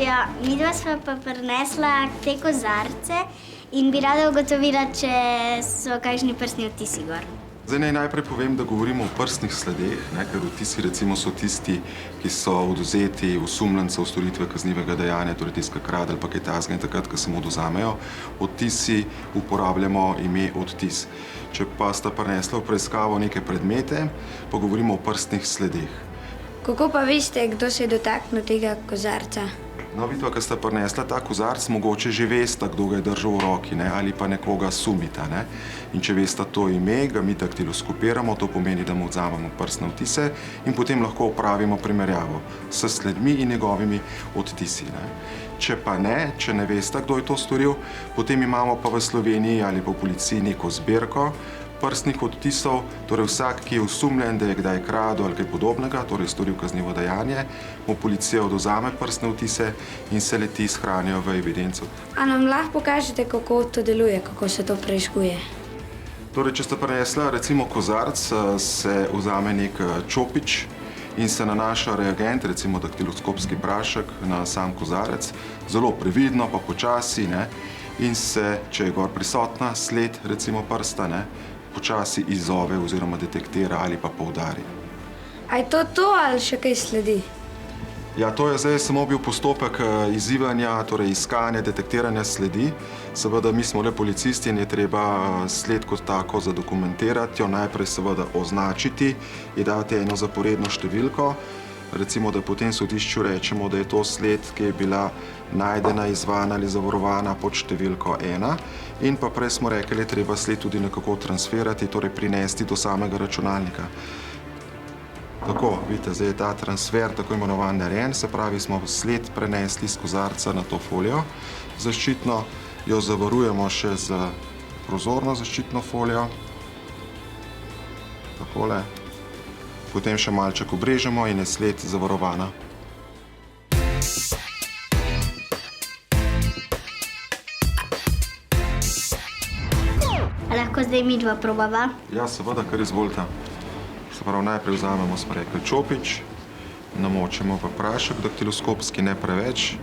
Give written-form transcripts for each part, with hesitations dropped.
Ja, midva sva pa prinesla te kozarce in bi rada ugotovila, če so kakšni prstni odtisi gor. Zdaj naj najprej povem, da govorimo o prstnih sledeh, ker odtisi recimo so tisti, ki so odvzeti osumljencev storitve kaznivega dejanja, torej tisti, ki krade ali pa kaj takega in takrat, ko se mu odvzamejo. Odtisi uporabljamo ime odtis. Če pa sta prinesla v preiskavo neke predmete, pa govorimo o prstnih sledeh. Kako pa veste, kdo se je dotaknil tega kozarca? No, vidva, ko sta prinesla ta kozarc, mogoče že vesta, kdo ga je držal v roki, ali pa nekoga sumita. In če vesta to ime, ga mi daktiloskopiramo, to pomeni, da mu odzamemo prstne odtise in potem lahko opravimo primerjavo s sledmi in njegovimi odtisi. Če pa ne, če ne vesta, kdo je to storil, potem imamo pa v Sloveniji ali pa v policiji neko zbirko prstnih odtisov, torej vsak, ki je osumljen, da je kdaj kradel ali kaj podobnega, torej storil kaznivo dejanje, mu policija odvzame prstne odtise in se le-ti shranijo v evidenco. A nam lahko pokažete, kako to deluje, kako se to preiskuje? Torej, če sta prinesla recimo kozarc, se vzame nek čopič in se nanaša reagent, recimo daktiloskopski prašek, na sam kozarec, zelo previdno, pa počasi, in se, če je gor prisotna sled, recimo prsta, počasi izzove oziroma detektira ali pa poudari. A je to ali še kaj sledi? Ja, to je zdaj samo bil postopek izzivanja, torej iskanja, detektiranja sledi. Seveda, mi smo le policisti in je treba sled kot tako zadokumentirati, jo najprej seveda označiti in dati eno zaporedno številko. Recimo, da potem sodišču rečemo, da je to sled, ki je bila najdena, izvana ali zavarovana pod številko 1. In pa prej smo rekli, da je treba sled tudi nekako transferati, torej prinesti do samega računalnika. Tako, vidite, zdaj je ta transfer tako imenovan narejen, se pravi, smo sled prenesli z kozarca na to folijo zaščitno, jo zavarujemo še z prozorno zaščitno folijo. Takole. Potem še malček obrežemo in je sled zavarovana. A lahko zdaj midva probava? Ja, seveda, kar izvolite. Se pravi, najprej vzamemo sprekel čopič, namočimo v prašek daktiloskopski, ne preveč.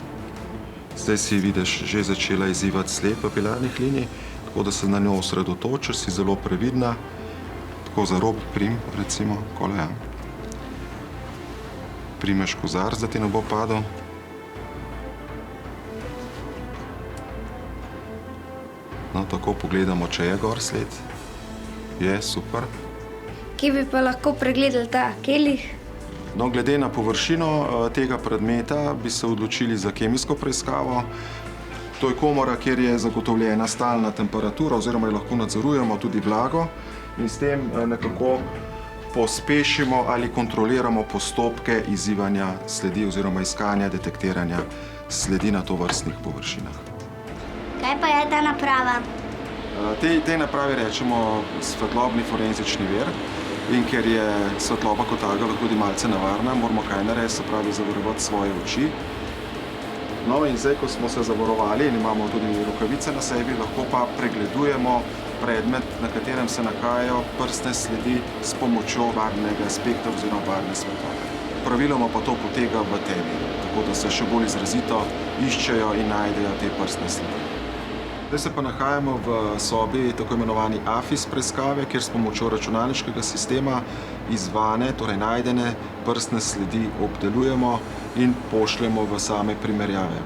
Zdaj si vidiš že začela izzivati sled papilarnih linij, tako da se na njo osredotočiš, si zelo previdna. Tako za rob prim, recimo, takole, ja. Primeš kozarc, da ti ne bo padel. No, tako pogledamo, če je gor sled. Je, super. Kje bi pa lahko pregledali ta kelih? No, glede na površino tega predmeta bi se odločili za kemijsko preiskavo. To je komora, kjer je zagotovljena stalna temperatura oziroma jo lahko nadzorujemo tudi vlago in s tem nekako pospešimo ali kontroliramo postopke izzivanja sledi oziroma iskanja, detektiranja sledi na tovrstnih površinah. Kaj pa je ta naprava? Tej napravi rečemo svetlobni forenzični vir in ker je svetloba kot taka lahko tudi malce nevarna, moramo kaj narediti, se pravi zavarovati svoje oči. No in zdaj, ko smo se zavarovali in imamo tudi rokavice na sebi, lahko pa pregledujemo predmet, na katerem se nahajajo prstne sledi s pomočjo barvnega spektra oziroma barvne svetlobe. Praviloma pa to poteka v temi, tako da se še bolj izrazito iščejo in najdejo te prstne sledi. Zdaj se pa nahajamo v sobi tako imenovani AFIS preiskave, kjer s pomočjo računalniškega sistema izzvane, torej najdene prstne sledi obdelujemo in pošljemo v same primerjave.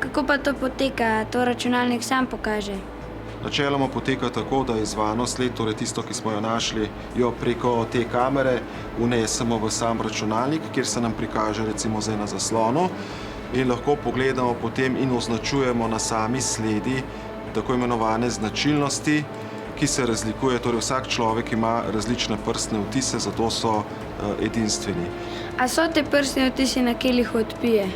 Kako pa to poteka? To računalnik sam pokaže? Načeloma poteka tako, da izzvano sled, torej tisto, ki smo jo našli, jo preko te kamere vnesemo v sam računalnik, kjer se nam prikaže recimo zdaj na zaslonu in lahko pogledamo potem in označujemo na sami sledi tako imenovane značilnosti, ki se razlikuje, torej vsak človek ima različne prstne odtise, zato so edinstveni. A so te prstne odtisi na kelih odpije?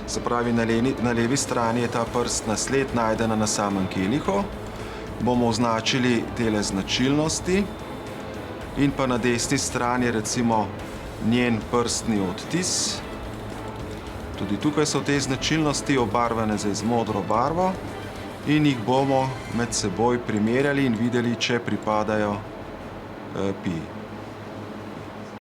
Se pravi, na levi strani je ta prstna sled najdena na samem kelihu. Bomo označili tele značilnosti in pa na desni strani recimo njen prstni odtis. Tudi tukaj so te značilnosti obarvane z modro barvo in jih bomo med seboj primerjali in videli, če pripadajo pi.